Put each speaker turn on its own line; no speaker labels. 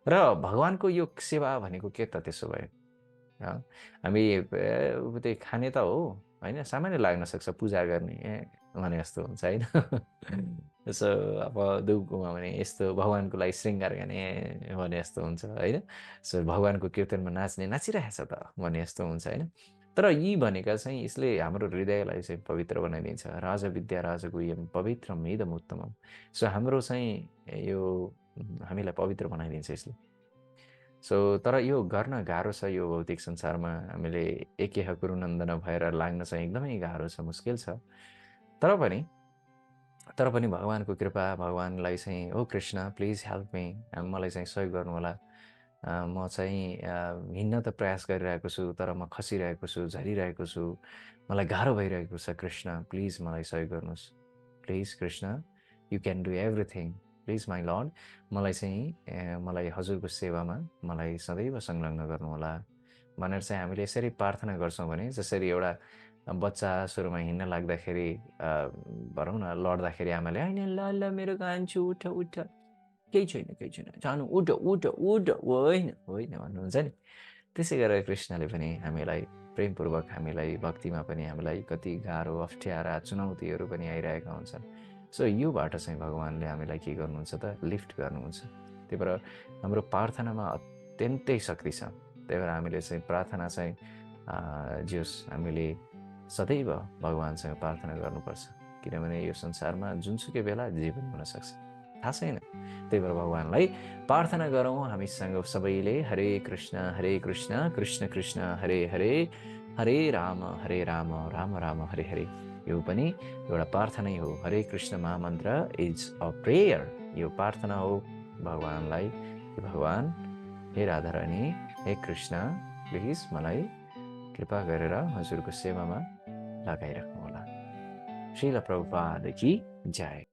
र भगवानको यो सेवा भनेको के त त्यसो भए? हामी त्यही खाने त हो होइन, सामान्य लाग्न सक्छ पूजा गर्ने भने जस्तो हुन्छ होइन। यसो अब धुपमा भने यस्तो भगवानको लागि श्रृङ्गार गर्ने भने जस्तो हुन्छ होइन। सो भगवानको कीर्तनमा नाच्ने नाचिरहेछ त भने जस्तो हुन्छ होइन। तर यी भनेका चाहिँ यसले हाम्रो हृदयलाई चाहिँ पवित्र बनाइदिन्छ। राजा विद्या राजा गुह्यम पवित्रम इदम उत्तमम। सो हाम्रो चाहिँ यो हामीलाई पवित्र बनाइदिन्छ यसले। सो तर यो गर्न गाह्रो छ यो भौतिक संसारमा। हामीले एकेह कुरु नन्दन भएर लाग्न चाहिँ एकदमै गाह्रो छ, मुस्किल छ। तर पनि भगवानको कृपा, भगवानलाई चाहिँ ओ कृष्ण प्लिज हेल्प मी, मलाई चाहिँ सहयोग गर्नुहोला। म चाहिँ हिँड्न त प्रयास गरिरहेको छु, तर म खसिरहेको छु, झरिरहेको छु, मलाई गाह्रो भइरहेको छ। कृष्ण प्लिज मलाई सहयोग गर्नुहोस्। Please Krishna you can do everything, please my lord मलाई चाहिँ मलाई हजुरको सेवामा मलाई सदैव संलग्न गर्नुहोला भनेर चाहिँ हामीले यसरी प्रार्थना गर्छौँ भने, जसरी एउटा बच्चा सुरुमा हिँड्न लाग्दाखेरि भनौँ न लड्दाखेरि आमाले होइन ल ल मेरो कान्छु उठ उठ, केही छैन जानु उठ उठ उठ, होइन होइन भन्नुहुन्छ नि। त्यसै गरेर कृष्णले पनि हामीलाई प्रेमपूर्वक, हामीलाई भक्तिमा पनि हामीलाई कति गाह्रो अप्ठ्यारा चुनौतीहरू पनि आइरहेका हुन्छन्। सो योबाट चाहिँ भगवान्ले हामीलाई के गर्नुहुन्छ त लिफ्ट गर्नुहुन्छ। त्यही भएर हाम्रो प्रार्थनामा अत्यन्तै शक्ति छ। त्यही भएर हामीले चाहिँ प्रार्थना चाहिँ जोस् हामीले सदैव भगवान्सँग प्रार्थना गर्नुपर्छ। किनभने यो संसारमा जुनसुकै बेला जे पनि हुनसक्छ, थाहा छैन। त्यही भएर भगवान्लाई प्रार्थना गरौँ हामीसँग सबैले। हरे कृष्ण कृष्ण कृष्ण हरे हरे, हरे राम राम राम हरे हरे। यो पनि एउटा प्रार्थनै हो। हरे कृष्ण महामन्त्र इज अ प्रेयर। यो प्रार्थना हो भगवान्लाई कि भगवान् हे राधारानी, हे कृष्ण प्लिज मलाई कृपा गरेर हजुरको सेवामा लगाइराख्नुहोला। श्रील प्रभुपाद की जय।